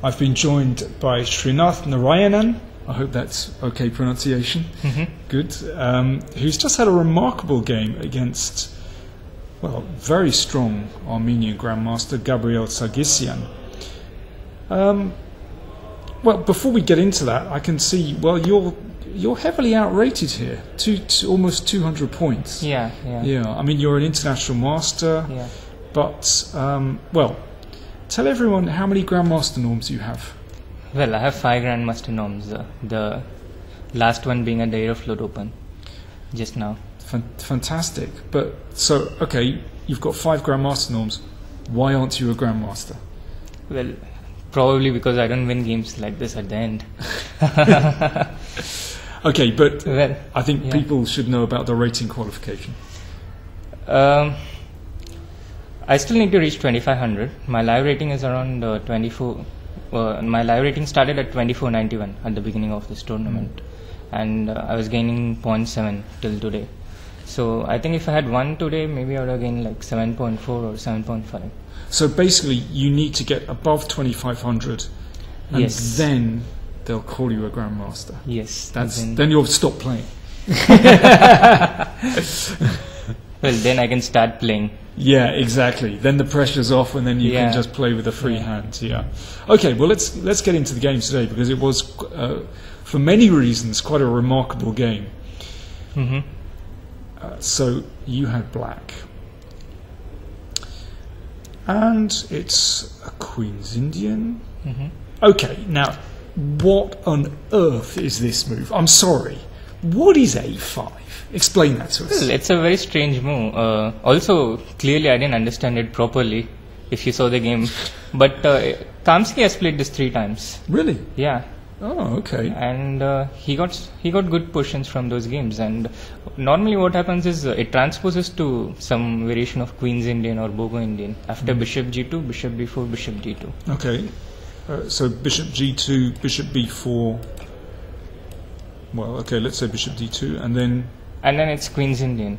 I've been joined by Srinath Narayanan. I hope that's okay pronunciation. Good. Who's just had a remarkable game against, well, very strong Armenian Grandmaster Gabriel Sargissian. Well, before we get into that, I can see, well, you're heavily outrated here. Almost 200 points. Yeah. I mean, you're an international master. Yeah. But, well, tell everyone how many Grandmaster norms you have. Well, I have 5 Grandmaster norms. The last one being at the Aeroflot Open, just now. Fantastic. But, so, okay, you've got 5 Grandmaster norms. Why aren't you a Grandmaster? Well, probably because I don't win games like this at the end. Okay, but well, I think people should know about the rating qualification. I still need to reach 2500. My live rating is around 24. My live rating started at 2491 at the beginning of this tournament, and I was gaining 0.7 till today. So I think if I had won today, maybe I would have gained like 7.4 or 7.5. So basically, you need to get above 2500, and yes, then they'll call you a Grandmaster. Yes. Then you'll stop playing. Well, then I can start playing. Yeah, exactly. Then the pressure's off, and then you can just play with a free hand. Yeah. Okay. Well, let's get into the game today, because it was, for many reasons, quite a remarkable game. So you had black, and it's a Queen's Indian. Okay. Now, what on earth is this move? I'm sorry. What is A5? Explain that to us. Well, it's a very strange move. Also, clearly I didn't understand it properly, if you saw the game. But Kamsky has played this 3 times. Really? Yeah. Oh, okay. And he got good positions from those games. And normally what happens is it transposes to some variation of Queen's Indian or Bogo Indian. After Bishop G2, Bishop B4, Bishop D2. Okay. So Bishop G2, Bishop B4. Well, okay, let's say Bishop D2, and then it's Queen's Indian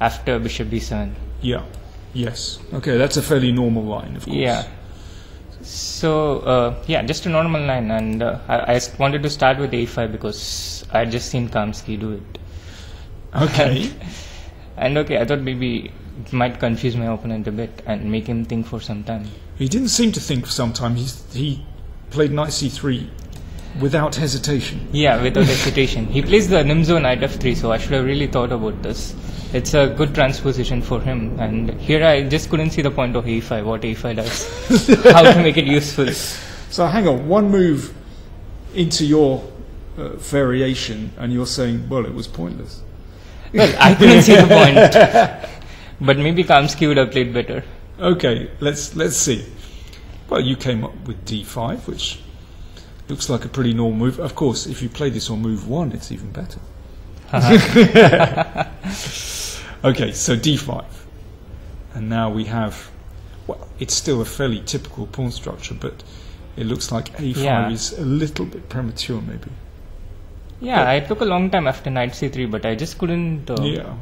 after Bishop B7. Yeah. Yes. Okay, that's a fairly normal line, of course. Yeah. So, just a normal line, and I wanted to start with A5 because I had just seen Kamsky do it. Okay. And I thought maybe it might confuse my opponent a bit and make him think for some time. He didn't seem to think for some time. He played knight c3 without hesitation. Yeah, without hesitation. He plays the Nimzo knight f3, so I should have really thought about this. It's a good transposition for him, and here I just couldn't see the point of A5, what A5 does, how to make it useful. So hang on, one move into your variation, and you're saying, well, it was pointless. Well, I couldn't see the point, but maybe Kamsky would have played better. Okay, let's see. Well, you came up with D5, which looks like a pretty normal move. Of course, if you play this on move 1, it's even better. Okay, so D5. And now we have, well, it's still a fairly typical pawn structure, but it looks like A5 is a little bit premature, maybe. Yeah, I took a long time after knight c3, but I just couldn't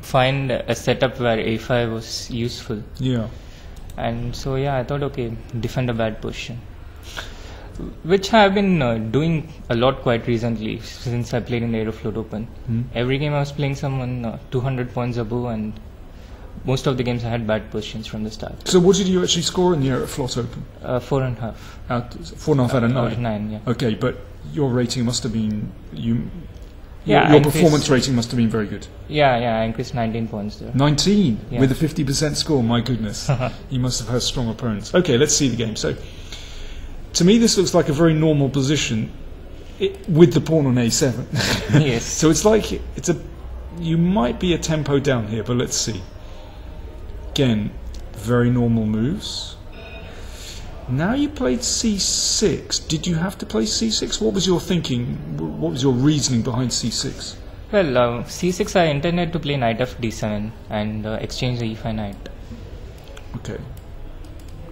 find a setup where A5 was useful. Yeah. And so, I thought, okay, defend a bad position. Which I have been doing a lot quite recently since I played in the Aeroflot Open. Every game I was playing someone 200 points above, and most of the games I had bad positions from the start. So what did you actually score in the Aeroflot Open? 4.5. 4.5 out of 9? Out of 9, yeah. Okay, but your rating must have been... your performance rating must have been very good. Yeah, I increased 19 points there. 19? Yeah. With a 50% score? My goodness. You must have had strong opponents. Okay, let's see the game. So, to me, this looks like a very normal position with the pawn on A7. Yes. So it's like you might be a tempo down here, but let's see. Again, very normal moves. Now you played C6. Did you have to play C6? What was your thinking? What was your reasoning behind C6? Well, C6 I intended to play knight of D7 and exchange the E5 knight. Okay.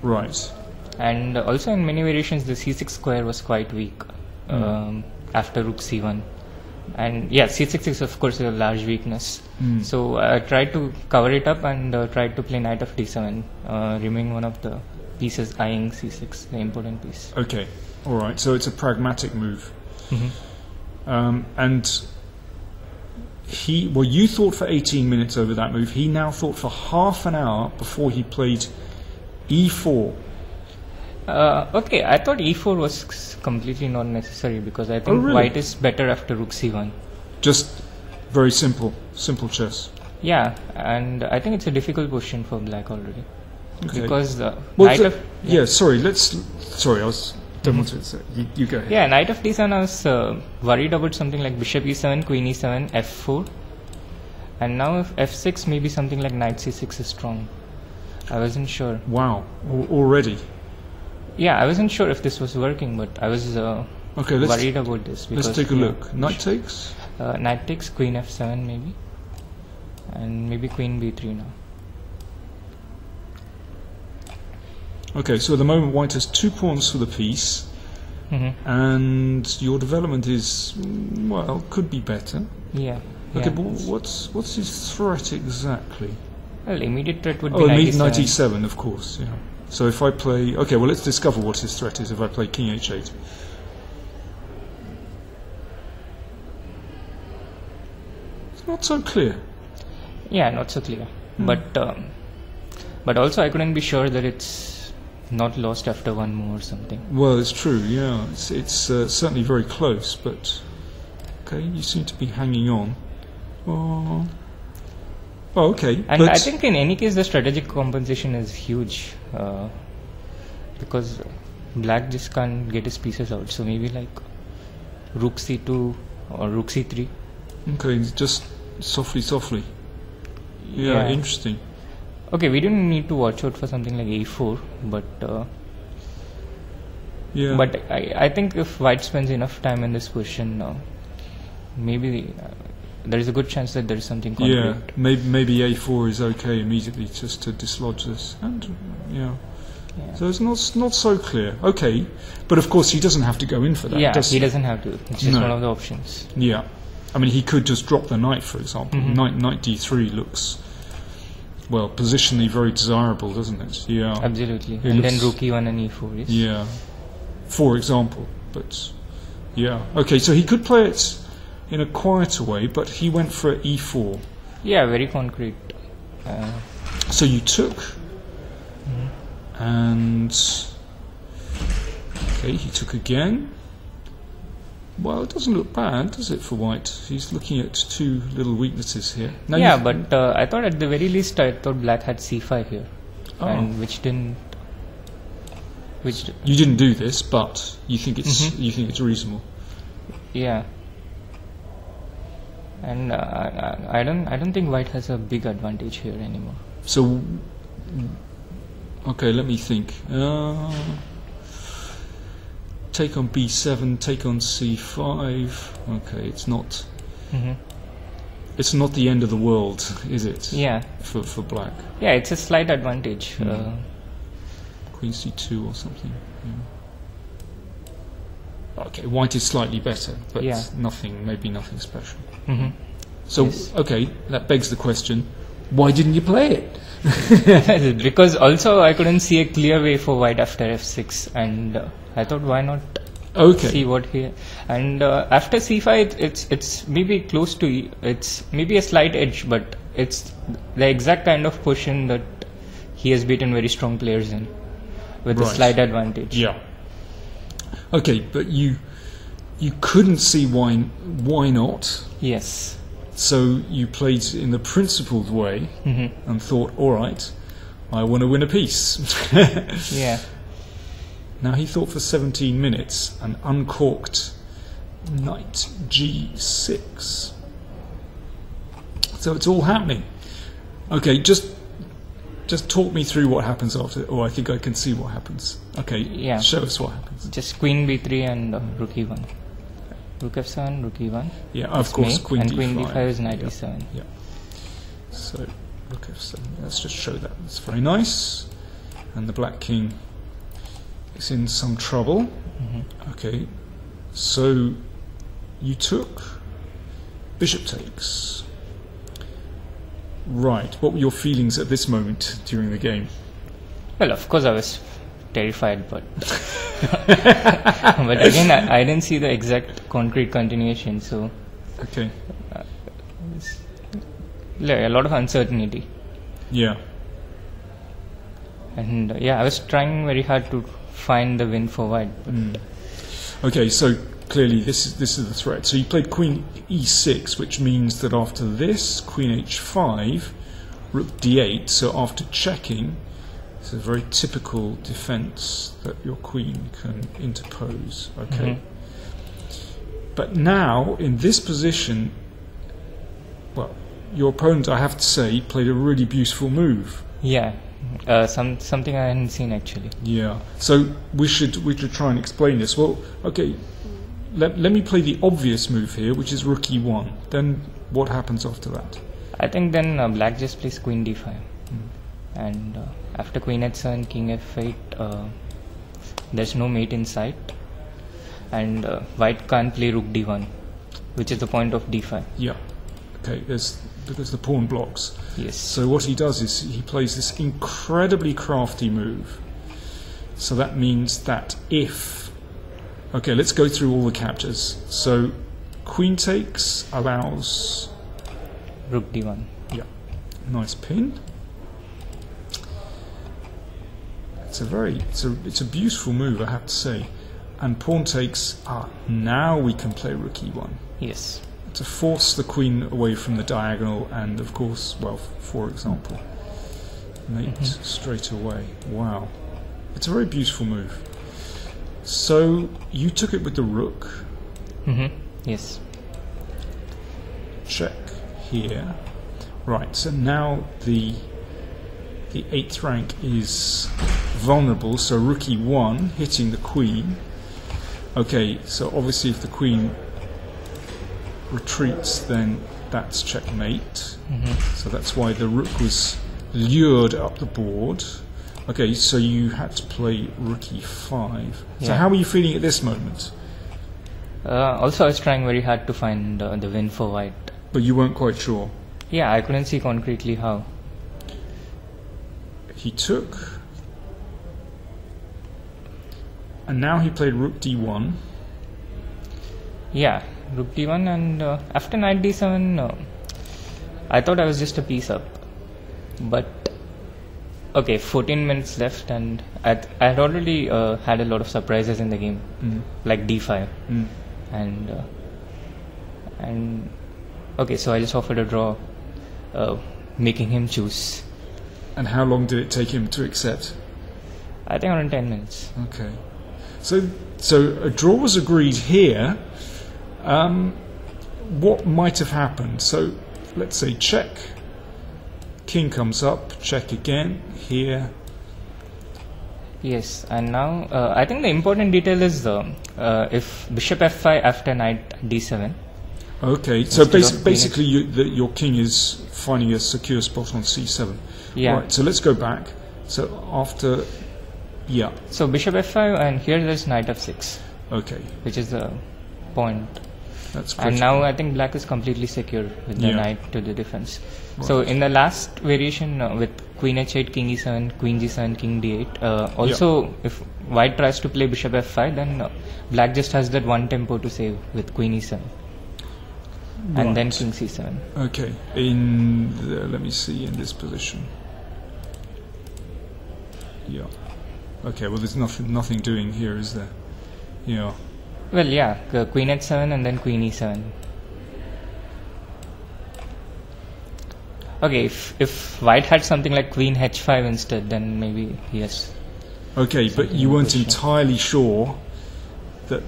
Right. And also in many variations the C6 square was quite weak after rook C1. And C6 is of course a large weakness. So I tried to cover it up and tried to play knight of D7, removing one of the pieces eyeing C6, the important piece. Okay. All right, so it's a pragmatic move. And you thought for 18 minutes over that move. He now thought for half an hour before he played e4. Okay, I thought e4 was completely not necessary because I think white is better after rook c1. Just very simple chess. Yeah, and I think it's a difficult position for black already. Okay. Because knight of... Sorry, I was... Don't want to say. You go ahead. Yeah, knight of d7, I was worried about something like bishop e7, queen e7, f4. And now if f6, maybe something like knight c6 is strong. I wasn't sure. Wow, already? Yeah, I wasn't sure if this was working, but I was worried about this. Because, let's take a look. Knight takes? Knight takes, queen f7 maybe. And maybe queen b3 now. Okay, so at the moment white has 2 pawns for the piece. And your development is, well, could be better. Yeah. Okay, but what's his threat exactly? Well, immediate threat would be knight e7, of course, yeah. So if I play... Okay, well, let's discover what his threat is if I play king h8. It's not so clear. Yeah, not so clear. But also I couldn't be sure that it's not lost after one move or something. Well, it's true, yeah. It's certainly very close, but... Okay, you seem to be hanging on. Oh, okay. And I think in any case the strategic compensation is huge because black just can't get his pieces out. So maybe like rook c2 or rook c3. Okay, just softly. Yeah, interesting. Okay, we didn't need to watch out for something like a4, but But I think if white spends enough time in this position, maybe there is a good chance that there is something conflict. Yeah, maybe a4 is okay immediately just to dislodge this. And so it's not so clear. Okay, but of course he doesn't have to go in for that. Yeah, he doesn't have to. It's just one of the options. Yeah, I mean he could just drop the knight, for example. Knight d3 looks, well, positionally very desirable, doesn't it? Yeah, absolutely. And then rook e1 and e4. Yes? Yeah, for example. But yeah, okay. So he could play it in a quieter way, but he went for e4. Yeah, very concrete. So you took, and okay, he took again. Well, it doesn't look bad, does it, for white? He's looking at 2 little weaknesses here. Now but I thought at the very least I thought black had c5 here, and which didn't. You didn't do this, but you think it's reasonable. Yeah. And I don't think white has a big advantage here anymore. So, okay, let me think. Take on b7, take on c5. Okay, it's not. It's not the end of the world, is it? Yeah. For black. Yeah, it's a slight advantage. Queen c2 or something. Yeah. Okay, white is slightly better, but maybe nothing special. So, okay, that begs the question, why didn't you play it? Because also I couldn't see a clear way for white after f6, and I thought why not see what here. And after c5, it's maybe close to, it's maybe a slight edge, but it's the exact kind of position that he has beaten very strong players in, with a slight advantage. Yeah. Okay, but you couldn't see why not. Yes. So you played in the principled way and thought, all right, I want to win a piece. Yeah. Now he thought for 17 minutes and uncorked knight g6. So it's all happening. Okay, just talk me through what happens after. Oh, I think I can see what happens. Okay, show us what happens. Just queen b3 and rook e1. Rook f7, rook e1. Yeah, of course, queen d5. And queen d5 is knight e7. Yeah. So, rook f7. Let's just show that. It's very nice. And the black king is in some trouble. Okay. So, you took bishop takes. Right. What were your feelings at this moment during the game? Well, of course I was terrified, but but again, I didn't see the exact concrete continuation, so okay, a lot of uncertainty. Yeah. And I was trying very hard to find the win for white. Okay, so clearly this is the threat. So you played queen e6, which means that after this, queen h5, rook d8. So after checking, it's a very typical defense that your queen can interpose. Okay. But now in this position, well, your opponent, I have to say, played a really beautiful move. Yeah. Something I hadn't seen actually. Yeah. So we should try and explain this. Well, okay. Let me play the obvious move here, which is rook e1. Then what happens after that? I think then black just plays queen d5, and after queen h7, king f8. There's no mate in sight, and white can't play rook d1, which is the point of d5. Yeah. Okay. Because the pawn blocks. Yes. So what he does is he plays this incredibly crafty move. So that means that if... Okay, let's go through all the captures. So queen takes allows... rook d1. Yeah. Nice pin. It's a beautiful move, I have to say. And pawn takes... now we can play rook e1. Yes. To force the queen away from the diagonal, and of course, well, for example, mate straight away. Wow, it's a very beautiful move. So you took it with the rook. Yes. Check here. Right. So now the 8th rank is vulnerable. So rook e1 hitting the queen. Okay. So obviously, if the queen retreats, then that's checkmate. So that's why the rook was lured up the board. Okay, so you had to play rook e5. So how were you feeling at this moment? Also, I was trying very hard to find the win for white. But you weren't quite sure? Yeah, I couldn't see concretely how. He took... And now he played rook d1. Yeah. Rook d1, and after knight d7, I thought I was just a piece up. But, okay, 14 minutes left, and I had already had a lot of surprises in the game, like d5. And okay, so I just offered a draw, making him choose. And how long did it take him to accept? I think around 10 minutes. Okay. So a draw was agreed here. What might have happened? So let's say check, king comes up, check again here. Yes, and now I think the important detail is if bishop f5 after knight d7. Okay, so basically your king is finding a secure spot on c7. Yeah. Right, so let's go back. So after, yeah. So bishop f5, and here there's knight f6. Okay. Which is the point. That's and now I think black is completely secure with the knight to the defense. Right. So in the last variation with queen h8, king e7, queen g7, king d8, also if white tries to play bishop f5, then black just has that one tempo to save with queen e7. And then king c7. Okay, let me see, in this position. Yeah. Okay, well there's nothing doing here, is there? Yeah. Well, yeah, queen h7 and then queen e7. Okay, if white had something like queen h5 instead, then maybe yes. Okay, but you weren't entirely sure that,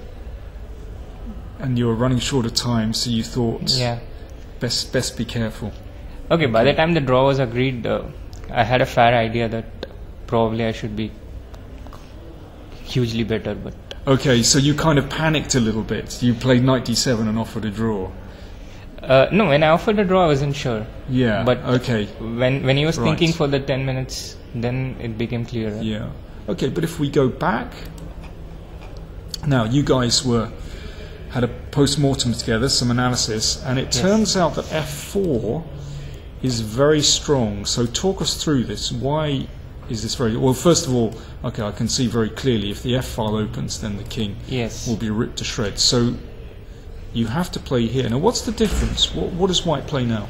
and you were running short of time, so you thought, best be careful. Okay, by the time the draw was agreed, I had a fair idea that probably I should be hugely better, but. Okay, so you kind of panicked a little bit. You played knight d7 and offered a draw. No, when I offered a draw, I wasn't sure. Yeah. But okay. When he was thinking for the 10 minutes, then it became clearer. Yeah. Okay, but if we go back, now you guys had a postmortem together, some analysis, and it turns out that f4 is very strong. So talk us through this. Why is this very well? First of all, okay, I can see very clearly if the F file opens, then the king will be ripped to shreds. So you have to play here. Now, what's the difference? What does white play now?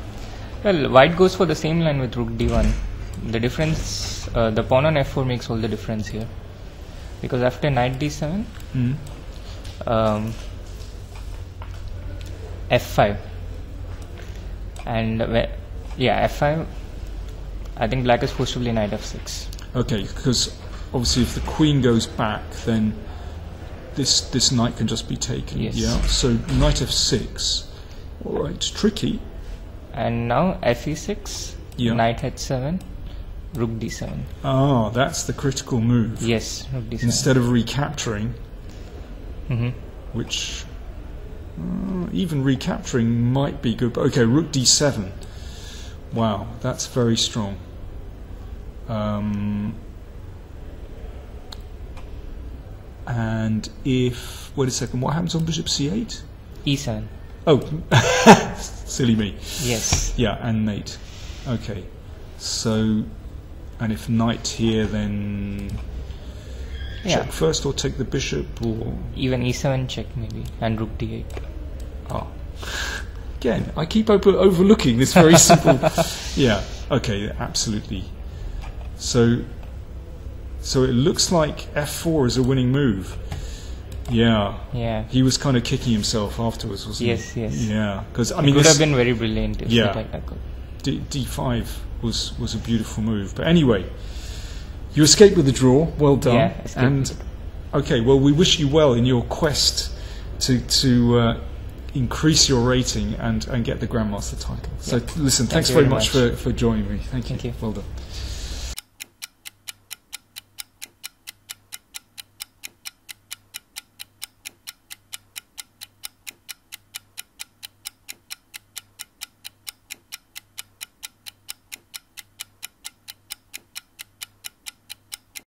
Well, white goes for the same line with rook d1. The difference, the pawn on f4 makes all the difference here, because after knight d7, f5, and f5. I think black is forced to play knight f6. Okay, because obviously if the queen goes back, then this knight can just be taken. Yes. Yeah. So knight f6. All right, tricky. And now fe6, knight h7, rook d7. Ah, that's the critical move. Yes, rook d7. Instead of recapturing, which even recapturing might be good. But okay, rook d7. Wow, that's very strong. And if wait a second, what happens on bishop c8? e7. Oh, silly me. Yes. Yeah, and mate. Okay. So, and if knight here, then check first or take the bishop, or even e7 check maybe, and rook d8. Oh. Again, I keep overlooking this very simple. Yeah. Okay. Absolutely. So it looks like f4 is a winning move. Yeah. Yeah. He was kind of kicking himself afterwards, wasn't he? Yes. Yes. Yeah. Because I mean, it could have been very brilliant. If D5 was a beautiful move. But anyway, you escaped with the draw. Well done. Yeah. And okay. Well, we wish you well in your quest to increase your rating and get the Grandmaster title. So listen, thanks very much for joining me. Thank you. Thank you. Well done.